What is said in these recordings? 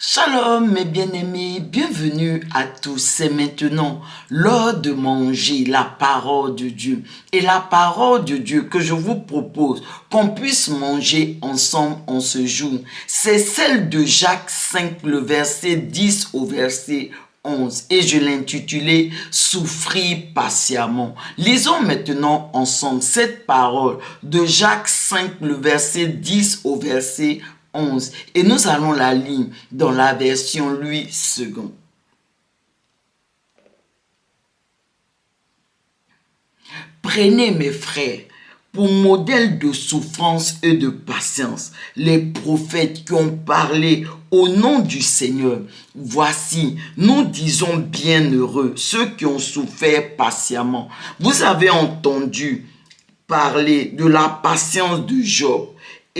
Shalom mes bien-aimés, bienvenue à tous. C'est maintenant l'heure de manger la parole de Dieu. Et la parole de Dieu que je vous propose qu'on puisse manger ensemble en ce jour, c'est celle de Jacques 5, le verset 10 au verset 11. Et je l'ai intitulé « Souffrir patiemment ». Lisons maintenant ensemble cette parole de Jacques 5, le verset 10 au verset 11. Et nous allons la lire dans la version Louis II. Prenez mes frères pour modèle de souffrance et de patience les prophètes qui ont parlé au nom du Seigneur. Voici, nous disons bienheureux ceux qui ont souffert patiemment. Vous avez entendu parler de la patience de Job.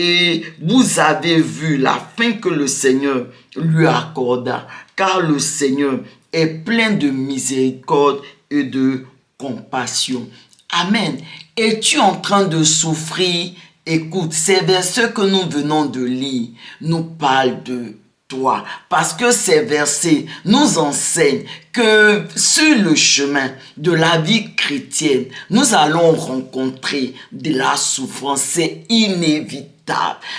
Et vous avez vu la fin que le Seigneur lui accorda, car le Seigneur est plein de miséricorde et de compassion. Amen. Es-tu en train de souffrir? Écoute, ces versets que nous venons de lire nous parlent de toi, parce que ces versets nous enseignent que sur le chemin de la vie chrétienne, nous allons rencontrer de la souffrance, c'est inévitable.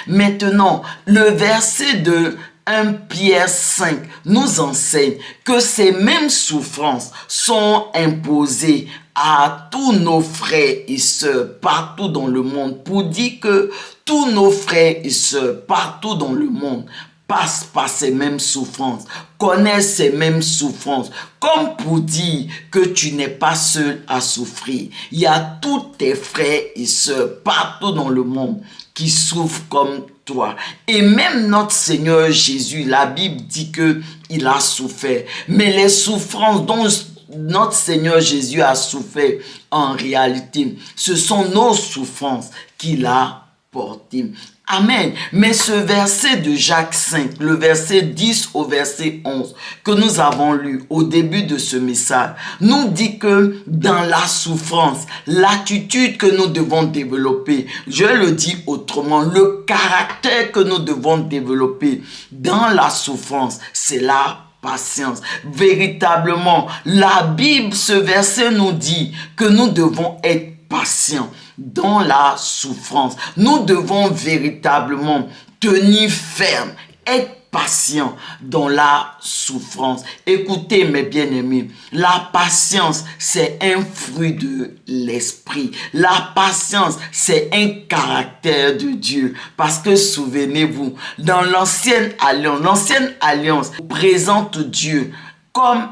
Maintenant, le verset de 1 Pierre 5 nous enseigne que ces mêmes souffrances sont imposées à tous nos frères et sœurs partout dans le monde, pour dire que tous nos frères et sœurs partout dans le monde passent par ces mêmes souffrances, connaissent ces mêmes souffrances, comme pour dire que tu n'es pas seul à souffrir. Il y a tous tes frères et sœurs partout dans le monde qui souffrent comme toi. Et même notre Seigneur Jésus, la Bible dit que il a souffert. Mais les souffrances dont notre Seigneur Jésus a souffert, en réalité, ce sont nos souffrances qu'il a portées. Amen. Mais ce verset de Jacques 5, le verset 10 au verset 11, que nous avons lu au début de ce message, nous dit que dans la souffrance, l'attitude que nous devons développer, je le dis autrement, le caractère que nous devons développer dans la souffrance, c'est la patience. Véritablement, la Bible, ce verset nous dit que nous devons être patients dans la souffrance. Nous devons véritablement tenir ferme, être patient dans la souffrance. Écoutez mes bien-aimés, la patience c'est un fruit de l'esprit. La patience c'est un caractère de Dieu. Parce que souvenez-vous, dans l'ancienne alliance présente Dieu comme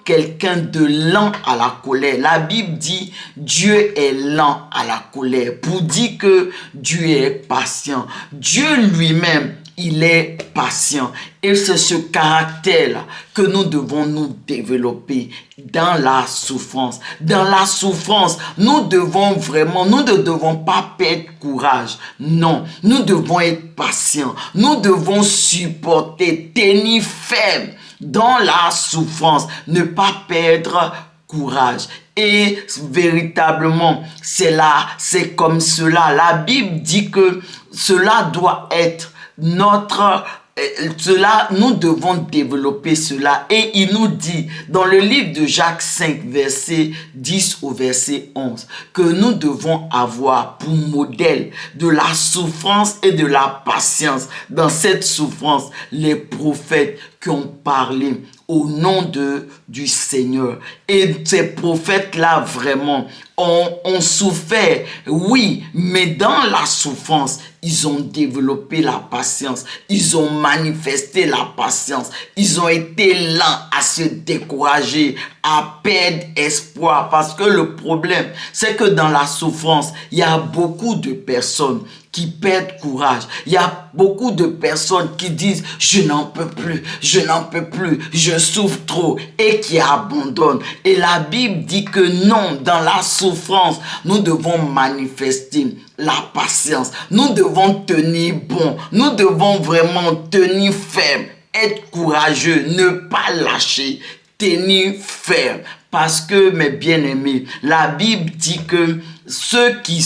quelqu'un de lent à la colère. La Bible dit Dieu est lent à la colère pour dire que Dieu est patient. Dieu lui-même, il est patient. Et c'est ce caractère-là que nous devons nous développer dans la souffrance. Dans la souffrance, nous ne devons pas perdre courage. Non, nous devons être patients. Nous devons supporter, tenir ferme dans la souffrance, ne pas perdre courage. Et véritablement, c'est comme cela. La Bible dit que cela doit être nous devons développer cela. Et il nous dit dans le livre de Jacques 5, verset 10 au verset 11, que nous devons avoir pour modèle de la souffrance et de la patience. Dans cette souffrance, les prophètes qui ont parlé au nom du Seigneur. Et ces prophètes-là, vraiment, ont souffert, oui, mais dans la souffrance, ils ont développé la patience, ils ont manifesté la patience, ils ont été lents à se décourager, à perdre espoir. Parce que le problème, c'est que dans la souffrance, il y a beaucoup de personnes qui perdent courage. Il y a beaucoup de personnes qui disent « je n'en peux plus, je souffre trop » et qui abandonnent. Et la Bible dit que non, dans la souffrance, nous devons manifester la patience. Nous devons tenir bon. Nous devons vraiment tenir ferme, être courageux, ne pas lâcher, tenir ferme. Parce que, mes bien-aimés, la Bible dit que ceux qui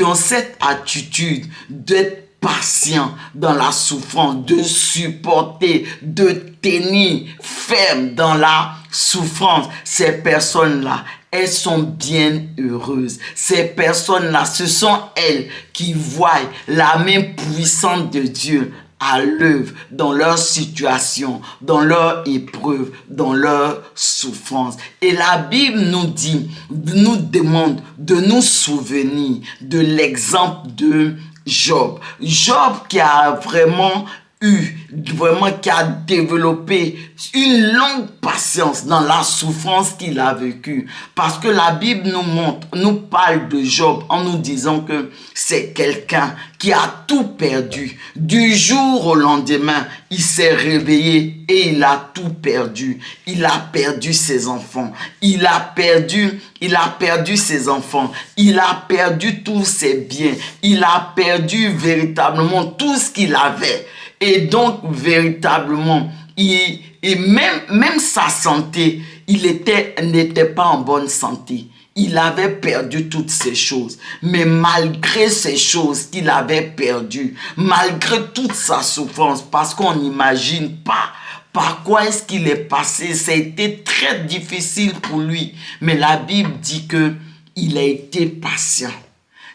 ont cette attitude d'être patient dans la souffrance, de supporter, de tenir ferme dans la souffrance. Ces personnes-là, elles sont bien heureuses. Ces personnes-là, ce sont elles qui voient la main puissante de Dieu à l'œuvre dans leur situation, dans leur épreuve, dans leur souffrance. Et la Bible nous demande de nous souvenir de l'exemple de Job. Job qui a qui a développé une longue patience dans la souffrance qu'il a vécue. Parce que la Bible nous parle de Job en nous disant que c'est quelqu'un qui a tout perdu. Du jour au lendemain, il s'est réveillé et il a tout perdu. Il a perdu ses enfants. Il a perdu ses enfants. Il a perdu tous ses biens. Il a perdu véritablement tout ce qu'il avait. Et donc, véritablement, même sa santé, n'était pas en bonne santé. Il avait perdu toutes ces choses. Mais malgré ces choses qu'il avait perdues, malgré toute sa souffrance, parce qu'on n'imagine pas par quoi est-ce qu'il est passé, ça a été très difficile pour lui. Mais la Bible dit qu'il a été patient.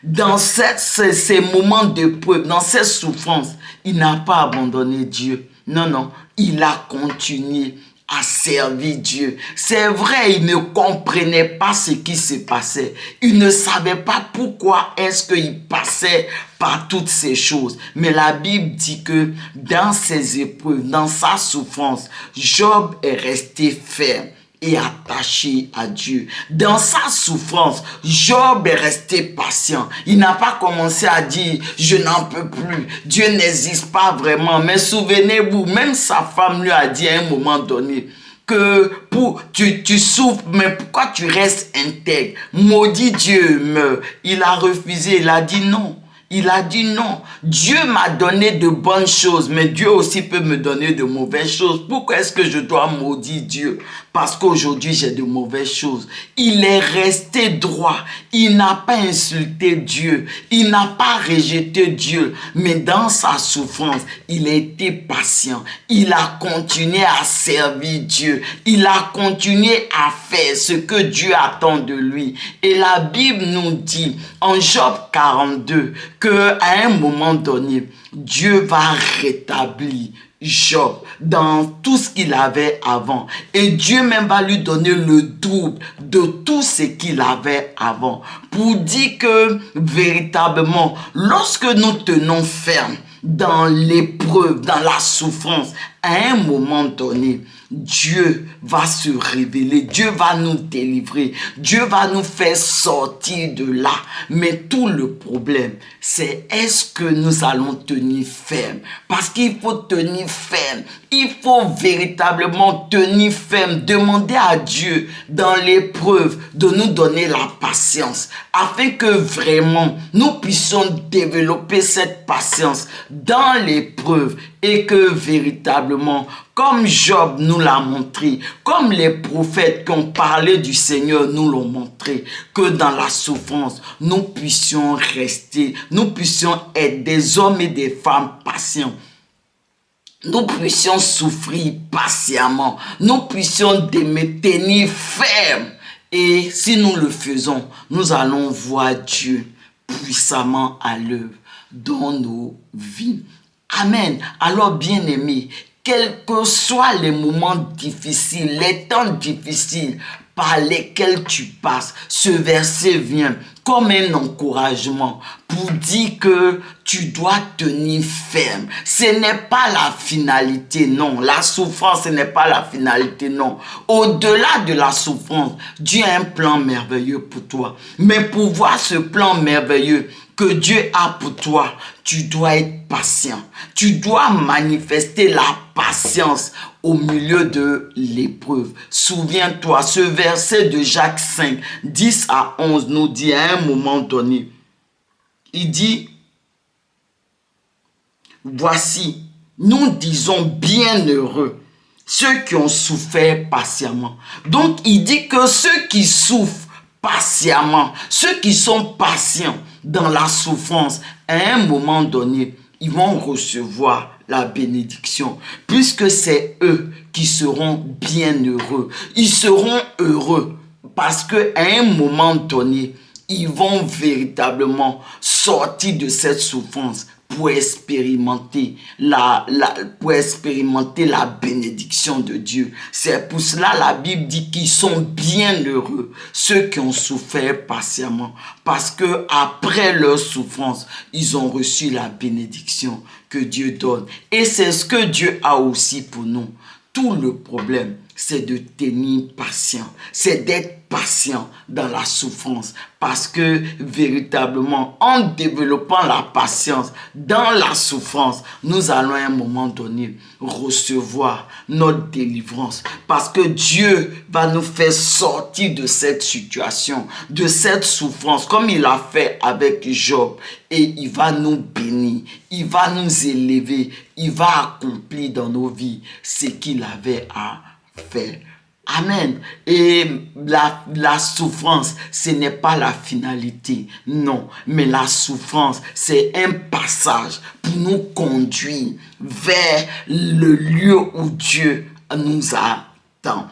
Dans ces moments d'épreuve, dans ces souffrances, il n'a pas abandonné Dieu. Non, il a continué à servir Dieu. C'est vrai, il ne comprenait pas ce qui se passait. Il ne savait pas pourquoi est-ce qu'il passait par toutes ces choses. Mais la Bible dit que dans ses épreuves, dans sa souffrance, Job est resté ferme et attaché à Dieu. Dans sa souffrance, Job est resté patient. Il n'a pas commencé à dire « je n'en peux plus ». Dieu n'existe pas vraiment. Mais souvenez-vous, même sa femme lui a dit à un moment donné que tu souffres, mais pourquoi tu restes intègre? Maudit Dieu meurt. Il a refusé, il a dit non. Il a dit non. Dieu m'a donné de bonnes choses, mais Dieu aussi peut me donner de mauvaises choses. Pourquoi est-ce que je dois maudire Dieu? Parce qu'aujourd'hui, j'ai de mauvaises choses. Il est resté droit. Il n'a pas insulté Dieu. Il n'a pas rejeté Dieu. Mais dans sa souffrance, il a été patient. Il a continué à servir Dieu. Il a continué à faire ce que Dieu attend de lui. Et la Bible nous dit en Job 42 qu'à un moment donné, Dieu va rétablir Job dans tout ce qu'il avait avant. Et Dieu même va lui donner le double de tout ce qu'il avait avant. Pour dire que véritablement, lorsque nous tenons ferme dans l'épreuve, dans la souffrance, à un moment donné, Dieu va se révéler, Dieu va nous délivrer, Dieu va nous faire sortir de là. Mais tout le problème, c'est est-ce que nous allons tenir ferme? Parce qu'il faut tenir ferme, il faut véritablement tenir ferme, demander à Dieu dans l'épreuve de nous donner la patience, afin que vraiment nous puissions développer cette patience dans l'épreuve et que véritablement, comme Job nous l'a montré, comme les prophètes qui ont parlé du Seigneur nous l'ont montré, que dans la souffrance, nous puissions rester, nous puissions être des hommes et des femmes patients. Nous puissions souffrir patiemment, nous puissions tenir ferme. Et si nous le faisons, nous allons voir Dieu puissamment à l'œuvre dans nos vies. Amen. Alors, bien-aimés, quels que soient les moments difficiles, les temps difficiles par lesquels tu passes, ce verset vient comme un encouragement pour dire que tu dois tenir ferme. Ce n'est pas la finalité, non. La souffrance, ce n'est pas la finalité, non. Au-delà de la souffrance, Dieu a un plan merveilleux pour toi. Mais pour voir ce plan merveilleux que Dieu a pour toi, tu dois être patient. Tu dois manifester la patience au milieu de l'épreuve. Souviens-toi, ce verset de Jacques 5, 10 à 11 nous dit à un moment donné, il dit, voici, nous disons bienheureux ceux qui ont souffert patiemment. Donc, il dit que ceux qui souffrent patiemment, ceux qui sont patients dans la souffrance, à un moment donné, ils vont recevoir la bénédiction, puisque c'est eux qui seront bienheureux. Ils seront heureux parce qu'à un moment donné, ils vont véritablement sortir de cette souffrance pour expérimenter la bénédiction de Dieu. C'est pour cela la Bible dit qu'ils sont bienheureux, ceux qui ont souffert patiemment, parce que après leur souffrance, ils ont reçu la bénédiction que Dieu donne. Et c'est ce que Dieu a aussi pour nous. Tout le problème, c'est de tenir patient, c'est d'être patient dans la souffrance, parce que véritablement, en développant la patience dans la souffrance, nous allons à un moment donné recevoir notre délivrance, parce que Dieu va nous faire sortir de cette situation, de cette souffrance, comme il a fait avec Job, et il va nous bénir, il va nous élever, il va accomplir dans nos vies ce qu'il avait à faire. Amen. Et la souffrance, ce n'est pas la finalité, non. Mais la souffrance, c'est un passage pour nous conduire vers le lieu où Dieu nous attend.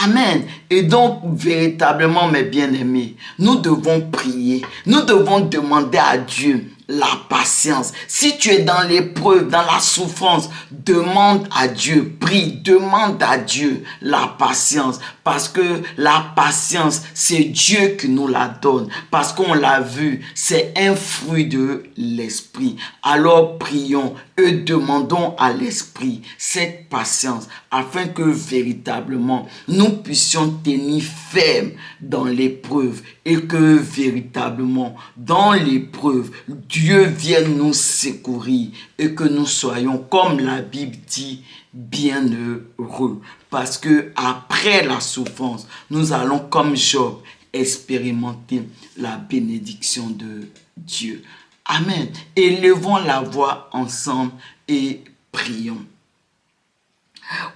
Amen. Et donc, véritablement, mes bien-aimés, nous devons prier. Nous devons demander à Dieu la patience. Si tu es dans l'épreuve, dans la souffrance, demande à Dieu, prie, demande à Dieu la patience. Parce que la patience, c'est Dieu qui nous la donne. Parce qu'on l'a vu, c'est un fruit de l'esprit. Alors prions et demandons à l'esprit cette patience afin que véritablement nous puissions tenir ferme dans l'épreuve et que véritablement dans l'épreuve Dieu vienne nous secourir et que nous soyons, comme la Bible dit, bienheureux. Parce que après la souffrance, nous allons comme Job expérimenter la bénédiction de Dieu. Amen. Élevons la voix ensemble et prions.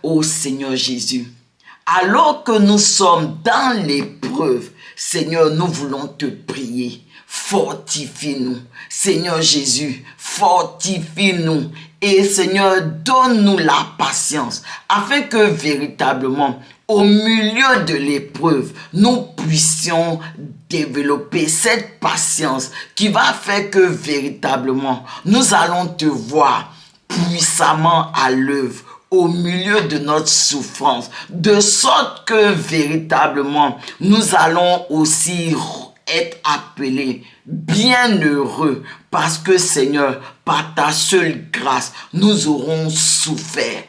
Ô Seigneur Jésus, alors que nous sommes dans l'épreuve, Seigneur, nous voulons te prier. Fortifie-nous. Seigneur Jésus, fortifie-nous. Et Seigneur, donne-nous la patience afin que véritablement, au milieu de l'épreuve, nous puissions développer cette patience qui va faire que véritablement, nous allons te voir puissamment à l'œuvre au milieu de notre souffrance, de sorte que véritablement, nous allons aussi être appelés bienheureux parce que Seigneur, par ta seule grâce, nous aurons souffert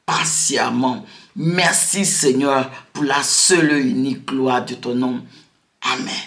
patiemment. Merci Seigneur pour la seule et unique gloire de ton nom. Amen.